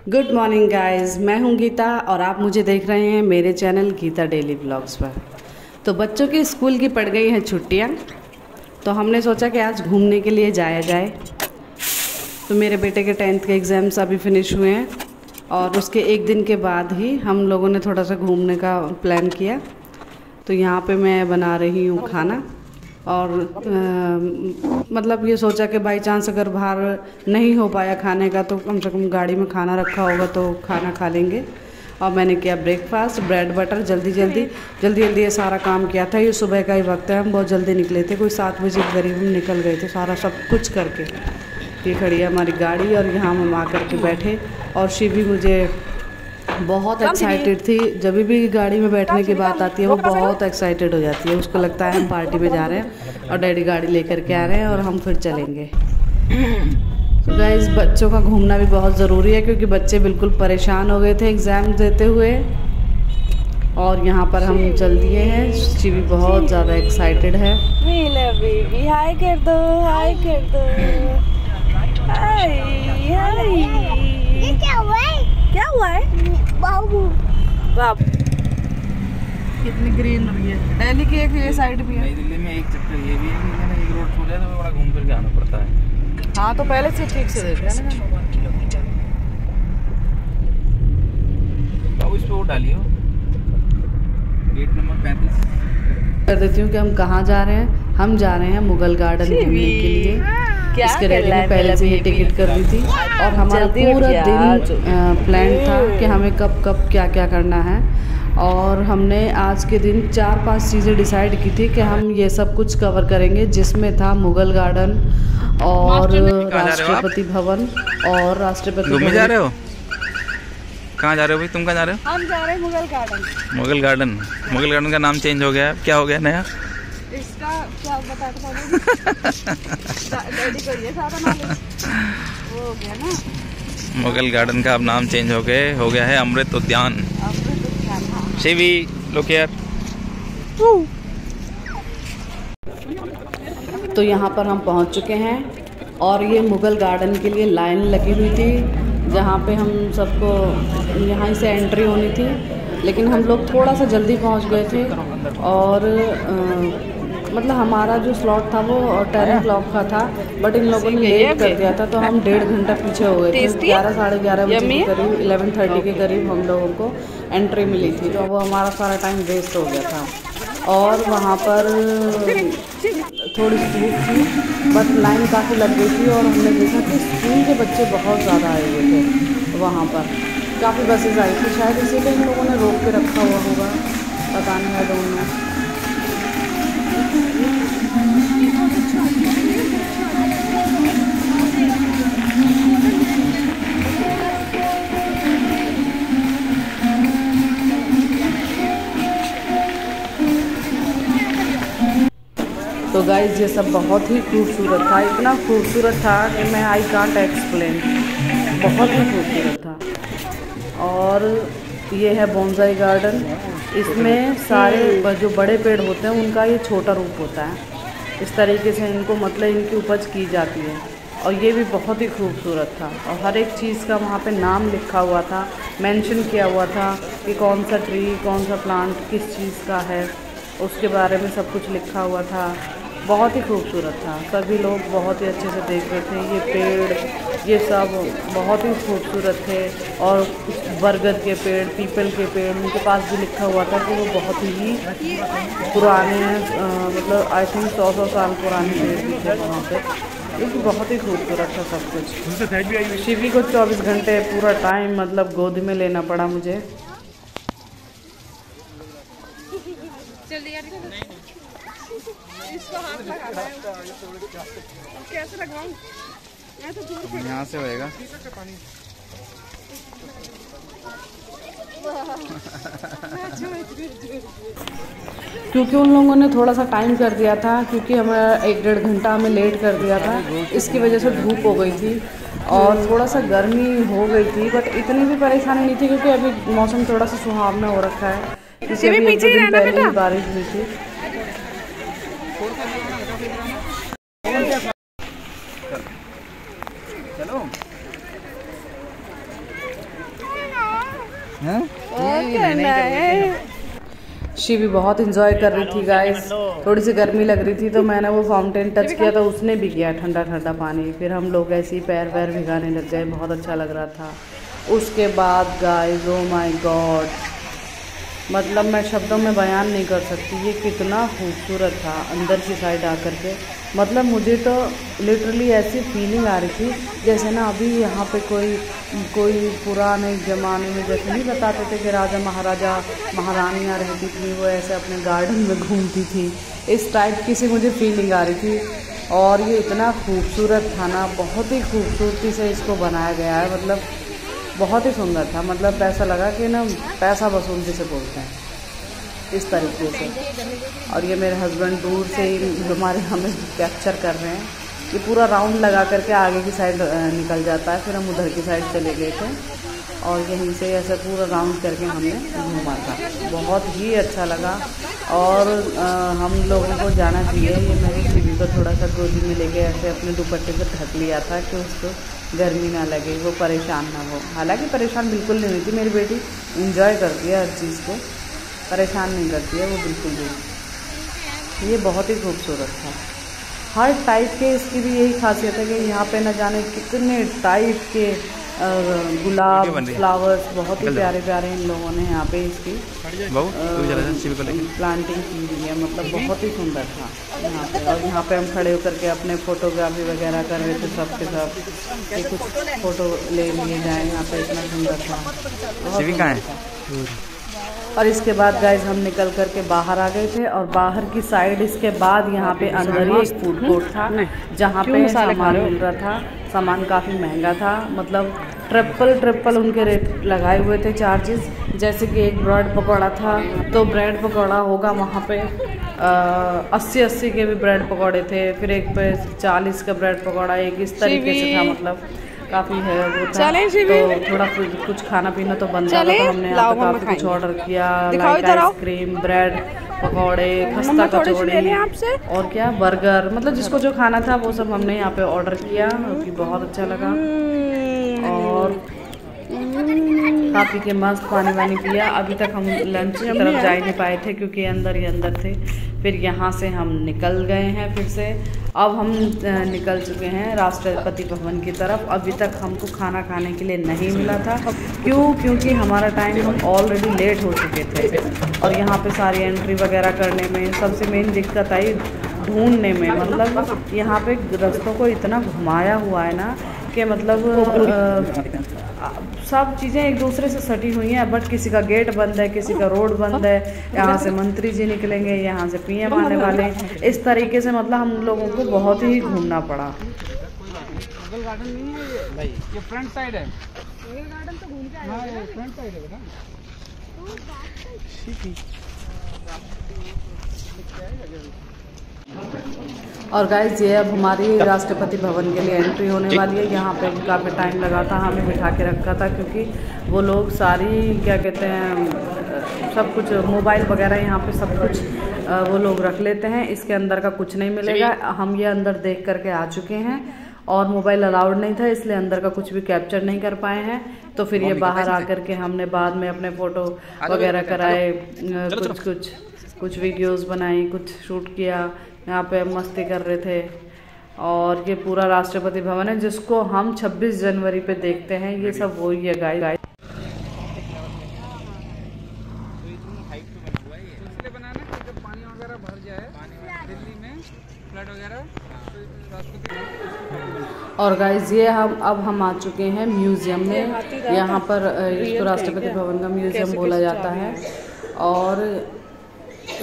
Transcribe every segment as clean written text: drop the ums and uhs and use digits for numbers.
Good morning guys, मैं हूं गीता और आप मुझे देख रहे हैं मेरे चैनल गीता डेली ब्लॉग्स पर। तो बच्चों की स्कूल की पड़ गई हैं छुट्टियां, तो हमने सोचा कि आज घूमने के लिए जाया जाए। तो मेरे बेटे के 10th के एग्ज़ाम्स अभी फिनिश हुए हैं और उसके एक दिन के बाद ही हम लोगों ने थोड़ा सा घूमने का प्लान किया। तो यहाँ पे मैं बना रही हूँ खाना और मतलब ये सोचा कि बाई चांस अगर बाहर नहीं हो पाया खाने का तो कम से कम गाड़ी में खाना रखा होगा तो खाना खा लेंगे। और मैंने किया ब्रेकफास्ट, ब्रेड बटर, जल्दी ये सारा काम किया था। ये सुबह का ही वक्त है, हम बहुत जल्दी निकले थे, कोई 7 बजे करीब हम निकल गए थे सारा सब कुछ करके। ये खड़ी है हमारी गाड़ी और यहाँ हम आकर के बैठे और शिवी मुझे बहुत एक्साइटेड थी। जब भी गाड़ी में बैठने की बात आती है वो बहुत एक्साइटेड हो जाती है। उसको लगता है हम पार्टी में जा रहे हैं और डैडी गाड़ी लेकर के आ रहे हैं और हम फिर चलेंगे। तो गाइस, बच्चों का घूमना भी बहुत ज़रूरी है क्योंकि बच्चे बिल्कुल परेशान हो गए थे एग्ज़ाम देते हुए। और यहाँ पर हम चल दिए हैं। शिवी बहुत ज़्यादा एक्साइटेड है। बेबी हाय कर दो, हाय कर दो, हाय हाय। ये क्या हुआ है? क्या हुआ है? बाबू बाबू कितनी ग्रीन हो रही है। दिल्ली की एक ये साइड भी है। नई दिल्ली में एक चक्कर ये भी है कि मैंने एक रोड छोड़ा तो बड़ा घूम फिर के आना पड़ता है। हाँ, तो पहले से ठीक से देख लेना। बाबू इस पे वो डालियो गेट नंबर 35 कर देती हूँ कि हम कहाँ जा रहे हैं। हम जा रहे हैं मुगल गार्डन घूमने के लिए। इसके रेडी में पहले से ही टिकट कर दी थी और हमारा पूरा दिन प्लान था कि हमें कब कब क्या क्या करना है। और हमने आज के दिन 4-5 चीज़ें डिसाइड की थी कि हम ये सब कुछ कवर करेंगे, जिसमें था मुगल गार्डन और राष्ट्रपति भवन और राष्ट्रपति घूमने जा रहे हो? कहाँ जा रहे हो भाई? तुम कहाँ जा रहे हो? हम जा रहे हैं Mughal garden. Mughal garden. Mughal garden का नाम चेंज हो गया है। क्या हो गया नया? इसका क्या बताता डैडी को ये सारा नॉलेज वो हो गया ना। मुगल गार्डन का अब नाम चेंज हो गया है अमृत उद्यान। Shivi look here. तो यहाँ पर हम पहुँच चुके हैं और ये मुगल गार्डन के लिए लाइन लगी हुई थी जहाँ पे हम सबको यहाँ से एंट्री होनी थी, लेकिन हम लोग थोड़ा सा जल्दी पहुँच गए थे और मतलब हमारा जो स्लॉट था वो 10 o'clock का था, बट इन लोगों ने लेट कर दिया था तो हम 1.5 घंटा पीछे हो गए थे। 11 साढ़े 11 बजे के करीब 11:30 के करीब हम लोगों को एंट्री मिली थी, तो वो हमारा सारा टाइम वेस्ट हो गया था। और वहाँ पर थोड़ी धूप थी बट लाइन काफ़ी लग गई थी और हमने देखा कि स्कूल के बच्चे बहुत ज़्यादा आए हुए थे। वहाँ पर काफ़ी बसेज आई थी, शायद इसीलिए इन लोगों ने रोक के रखा हुआ होगा, पता नहीं है दोनों। तो गाइज़, ये सब बहुत ही खूबसूरत था, इतना खूबसूरत था कि मैं आई कांट एक्सप्लेन। बहुत ही खूबसूरत था। और ये है बोनसाई गार्डन। इसमें सारे जो बड़े पेड़ होते हैं उनका ये छोटा रूप होता है। इस तरीके से इनको मतलब इनकी उपज की जाती है और ये भी बहुत ही खूबसूरत था। और हर एक चीज़ का वहाँ पे नाम लिखा हुआ था, मेंशन किया हुआ था कि कौन सा ट्री, कौन सा प्लांट किस चीज़ का है, उसके बारे में सब कुछ लिखा हुआ था। बहुत ही खूबसूरत था। सभी लोग बहुत ही अच्छे से देख रहे थे। ये पेड़, ये सब बहुत ही खूबसूरत थे। और बरगद के पेड़, पीपल के पेड़, उनके पास भी लिखा हुआ था कि वो बहुत ही पुराने हैं, मतलब आई थिंक 100 साल पुराने पेड़ भी थे वहाँ पे। क्योंकि बहुत ही खूबसूरत था सब कुछ। शिवी को 24 घंटे पूरा टाइम मतलब गोद में लेना पड़ा मुझे। इसको हाथ लगाना है। कैसे लगवाऊं? मैं तो दूर से यहाँ से होएगा। क्योंकि उन लोगों ने थोड़ा सा टाइम कर दिया था, क्योंकि हमारा 1-1.5 घंटा हमें लेट कर दिया था, इसकी वजह से धूप हो गई थी और थोड़ा सा गर्मी हो गई थी। बट इतनी भी परेशानी नहीं थी क्योंकि अभी मौसम थोड़ा सा सुहावना हो रखा है, क्योंकि अभी 1-2 दिन पहले ही बारिश हुई थी। शिवी बहुत इंजॉय कर रही थी गाइस। थोड़ी सी गर्मी लग रही थी तो मैंने वो फाउंटेन टच किया तो उसने भी किया ठंडा ठंडा पानी। फिर हम लोग ऐसे ही पैर वैर भिगाने लग गए, बहुत अच्छा लग रहा था। उसके बाद गाइस ओ माय गॉड, मतलब मैं शब्दों में बयान नहीं कर सकती ये कितना खूबसूरत था अंदर की साइड आकर के। मतलब मुझे तो लिटरली ऐसी फीलिंग आ रही थी जैसे ना अभी यहाँ पे कोई पुराने ज़माने में जैसे नहीं बताते थे कि राजा महाराजा महारानियाँ रहती थी, वो ऐसे अपने गार्डन में घूमती थी, इस टाइप की सी मुझे फीलिंग आ रही थी। और ये इतना खूबसूरत था ना, बहुत ही खूबसूरती से इसको बनाया गया है, मतलब बहुत ही सुंदर था। मतलब ऐसा लगा कि ना पैसा वसूल जिसे बोलते हैं इस तरीके से। और ये मेरे हस्बैंड दूर से ही हमारे हमें कैप्चर कर रहे हैं। ये पूरा राउंड लगा करके आगे की साइड निकल जाता है, फिर हम उधर की साइड चले गए थे और यहीं से ऐसे पूरा राउंड करके हमने घूमा था। बहुत ही अच्छा लगा और हम लोगों को जाना चाहिए। ये मेरी शिवी को थोड़ा सा गोदी में लेके ऐसे अपने दुपट्टे से ढक लिया था कि उसको गर्मी ना लगे, वो परेशान ना हो। हालांकि परेशान बिल्कुल नहीं हुई थी मेरी बेटी, इंजॉय करती है हर चीज़ को, परेशान नहीं करती है वो बिल्कुल भी। ये बहुत ही खूबसूरत था। हर टाइप के इसकी भी यही खासियत है कि यहाँ पे न जाने कितने टाइप के गुलाब फ्लावर्स, बहुत ही प्यारे प्यारे इन लोगों ने यहाँ पे इसकी प्लांटिंग की हुई है। मतलब बहुत ही सुंदर था यहाँ पे। और यहाँ पे हम खड़े होकर के अपने फ़ोटोग्राफी वगैरह कर रहे थे सब के सब, कि कुछ फ़ोटो ले लिए जाए। यहाँ पे इतना सुंदर था, बहुत सुंदर था। और इसके बाद गाइज हम निकल कर के बाहर आ गए थे और बाहर की साइड इसके बाद यहाँ पे अंदर ही एक फूड कोर्ट था जहाँ पे सामान मिल रहा था। सामान काफ़ी महंगा था, मतलब ट्रिपल उनके रेट लगाए हुए थे चार्जेस। जैसे कि एक ब्रेड पकौड़ा था तो ब्रेड पकौड़ा होगा वहाँ पे 80 के भी ब्रेड पकौड़े थे, फिर एक पे 40 का ब्रेड पकौड़ा, एक इस तरीके से था। मतलब काफ़ी है वो था। तो थोड़ा कुछ खाना पीना तो बनता था, तो हमने यहाँ पे काफ़ी कुछ ऑर्डर किया, लाइक आइसक्रीम, ब्रेड पकौड़े, खस्ता कचौड़ी और क्या बर्गर, मतलब जिसको जो खाना था वो सब हमने यहाँ पे ऑर्डर किया, क्योंकि बहुत अच्छा लगा। और काफ़ी के मस्त पानी वानी पिया। अभी तक हम लंच की तरफ जा ही नहीं पाए थे क्योंकि अंदर ही अंदर थे। फिर यहाँ से हम निकल गए हैं फिर से। अब हम निकल चुके हैं राष्ट्रपति भवन की तरफ। अभी तक हमको खाना खाने के लिए नहीं मिला था। क्योंकि हमारा टाइम, हम ऑलरेडी लेट हो चुके थे और यहाँ पे सारी एंट्री वगैरह करने में सबसे मेन दिक्कत आई ढूंढने में। मतलब यहाँ पे रास्तों को इतना घुमाया हुआ है ना कि मतलब सब चीज़ें एक दूसरे से सटी हुई हैं, बट किसी का गेट बंद है, किसी का रोड बंद है, यहाँ से मंत्री जी निकलेंगे, यहाँ से पीएम आने वाले, इस तरीके से मतलब हम लोगों को बहुत ही घूमना पड़ा। गार्डन नहीं है भाई, ये फ्रंट साइड है। गार्डन तो घूम के आए हैं, फ्रंट साइड है बेटा। और गाइज ये अब हमारी राष्ट्रपति भवन के लिए एंट्री होने वाली है। यहाँ पे काफ़ी टाइम लगा था, हमें बिठा के रखा था क्योंकि वो लोग सारी क्या कहते हैं सब कुछ मोबाइल वगैरह यहाँ पे सब कुछ वो लोग रख लेते हैं। इसके अंदर का कुछ नहीं मिलेगा। हम ये अंदर देख करके आ चुके हैं और मोबाइल अलाउड नहीं था, इसलिए अंदर का कुछ भी कैप्चर नहीं कर पाए हैं। तो फिर ये बाहर आकर के हमने बाद में अपने फ़ोटो वगैरह कराए, कुछ वीडियोस बनाई, कुछ शूट किया। यहाँ पे मस्ती कर रहे थे। और ये पूरा राष्ट्रपति भवन है जिसको हम 26 जनवरी पे देखते हैं। ये सब वही है गाइस। पानी वगैरह भर जाए दिल्ली में, फ्लड वगैरह। और गाइज ये अब हम आ चुके हैं म्यूज़ियम में। यहाँ पर इसको राष्ट्रपति भवन का म्यूज़ियम बोला जाता है। और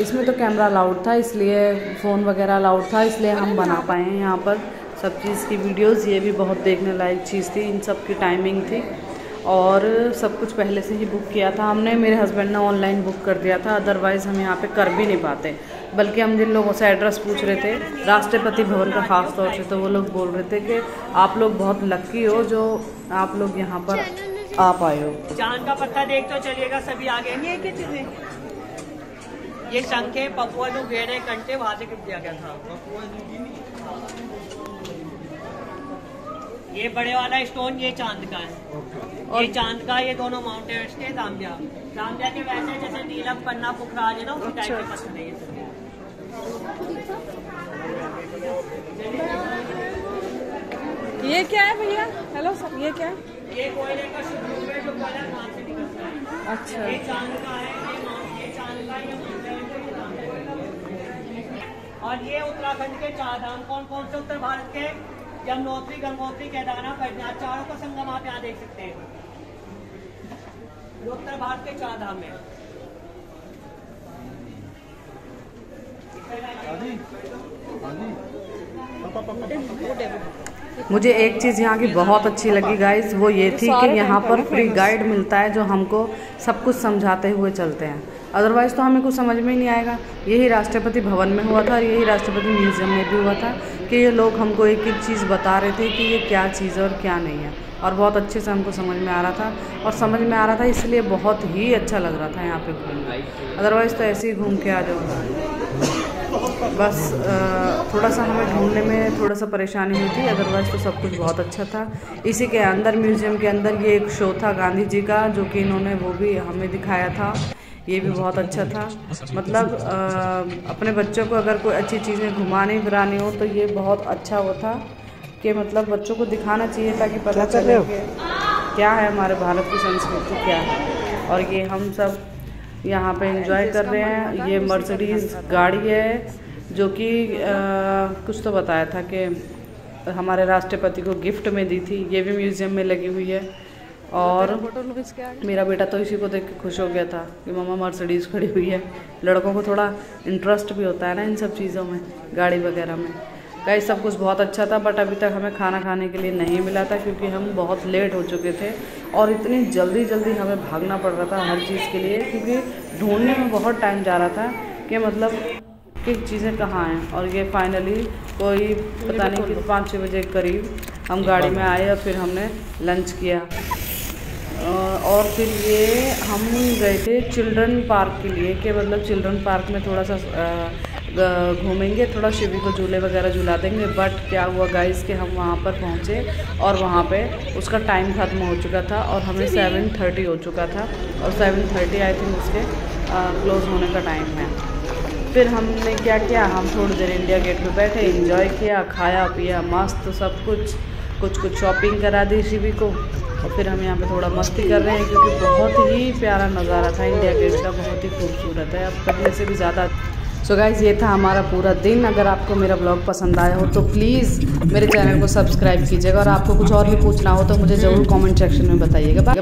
इसमें तो कैमरा अलाउड था, इसलिए फ़ोन वगैरह अलाउड था, इसलिए हम बना पाए हैं यहाँ पर सब चीज़ की वीडियोस। ये भी बहुत देखने लायक चीज़ थी, इन सब की टाइमिंग थी और सब कुछ पहले से ही बुक किया था हमने। मेरे हस्बैंड ने ऑनलाइन बुक कर दिया था, अदरवाइज़ हम यहाँ पे कर भी नहीं पाते। बल्कि हम जिन लोगों से एड्रेस पूछ रहे थे राष्ट्रपति भवन का ख़ास तौर से, तो वो लोग बोल रहे थे कि आप लोग बहुत लक्की हो जो आप लोग यहाँ पर आ पाए हो। चांद का पत्ता देख तो चलिएगा, सभी आगे नहीं है कि चीजें। ये शंखे पपुआ नु घेरे कंटे वहां से गिफ्ट दिया गया था। ये बड़े वाला स्टोन ये चांद का है, ये चांद का, ये दोनों माउंट एवरेस्ट है। जाम्बिया के वैसे जैसे नीलम पन्ना पुखराज है ना, उसी टाइप के पत्थर है ये सब। ये क्या है भैया? हेलो सर, ये क्या है? ये कोयले का शुरू है जो कोयला खान से निकलता है। अच्छा, ये चांद का है, ये चांद का, ये और ये उत्तराखंड के चार धाम कौन कौन से? उत्तर भारत के यमुनोत्री, गंगोत्री, केदारनाथ, बद्रीनाथ, चारों का संगम आप यहाँ देख सकते हैं। ये उत्तर भारत के चार धाम है। मुझे एक चीज़ यहाँ की बहुत अच्छी लगी गाइस, वो ये थी कि यहाँ पर फ्री गाइड मिलता है जो हमको सब कुछ समझाते हुए चलते हैं। अदरवाइज़ तो हमें कुछ समझ में ही नहीं आएगा। यही राष्ट्रपति भवन में हुआ था और यही राष्ट्रपति म्यूज़ियम में भी हुआ था कि ये लोग हमको एक एक चीज़ बता रहे थे कि ये क्या चीज़ है और क्या नहीं है, और बहुत अच्छे से हमको समझ में आ रहा था। और समझ में आ रहा था इसलिए बहुत ही अच्छा लग रहा था यहाँ पे घूमना। अदरवाइज़ तो ऐसे ही घूम के आ जाओ। बस थोड़ा सा हमें ढूंढने में थोड़ा सा परेशानी हुई थी, अदरवाइज़ तो सब कुछ बहुत अच्छा था। इसी के अंदर म्यूज़ियम के अंदर ये एक शो था गांधी जी का, जो कि इन्होंने वो भी हमें दिखाया था। ये भी बहुत अच्छा था। मतलब अपने बच्चों को अगर कोई अच्छी चीज़ें घुमानी फिरानी हो तो ये बहुत अच्छा वो था कि मतलब बच्चों को दिखाना चाहिए ताकि पता चले कि क्या है हमारे भारत की संस्कृति क्या है। और ये हम सब यहाँ पे एंजॉय कर रहे हैं। ये मर्सिडीज़ गाड़ी है जो कि कुछ तो बताया था कि हमारे राष्ट्रपति को गिफ्ट में दी थी। ये भी म्यूज़ियम में लगी हुई है। और मेरा बेटा तो इसी को देख के खुश हो गया था कि मम्मा मर्सिडीज़ खड़ी हुई है। लड़कों को थोड़ा इंटरेस्ट भी होता है ना इन सब चीज़ों में, गाड़ी वगैरह में। गाइस सब कुछ बहुत अच्छा था, बट अभी तक हमें खाना खाने के लिए नहीं मिला था क्योंकि हम बहुत लेट हो चुके थे और इतनी जल्दी हमें भागना पड़ रहा था हर चीज़ के लिए, क्योंकि ढूंढने में बहुत टाइम जा रहा था कि मतलब कि चीज़ें कहाँ हैं। और ये फाइनली कोई पता नहीं कि 5-6 बजे के करीब हम गाड़ी में आए और फिर हमने लंच किया। और फिर ये हम गए थे चिल्ड्रन पार्क के लिए कि मतलब चिल्ड्रन पार्क में थोड़ा सा घूमेंगे, थोड़ा शिवी को झूले वगैरह झूला देंगे। बट क्या हुआ गाइस कि हम वहाँ पर पहुँचे और वहाँ पे उसका टाइम ख़त्म हो चुका था और हमें 7:30 हो चुका था और 7:30 आई थिंक उसके क्लोज़ होने का टाइम है। फिर हमने क्या किया, हम थोड़ी देर इंडिया गेट पे बैठे, एंजॉय किया, खाया पिया मस्त सब कुछ शॉपिंग करा दी शिवी को। और फिर हम यहाँ पे थोड़ा मस्ती कर रहे हैं क्योंकि बहुत ही प्यारा नज़ारा था इंडिया गेट का, बहुत ही खूबसूरत है, अब पहले से भी ज़्यादा। सो गाइज़ ये था हमारा पूरा दिन। अगर आपको मेरा ब्लॉग पसंद आया हो तो प्लीज़ मेरे चैनल को सब्सक्राइब कीजिएगा और आपको कुछ और भी पूछना हो तो मुझे ज़रूर कमेंट सेक्शन में बताइएगा।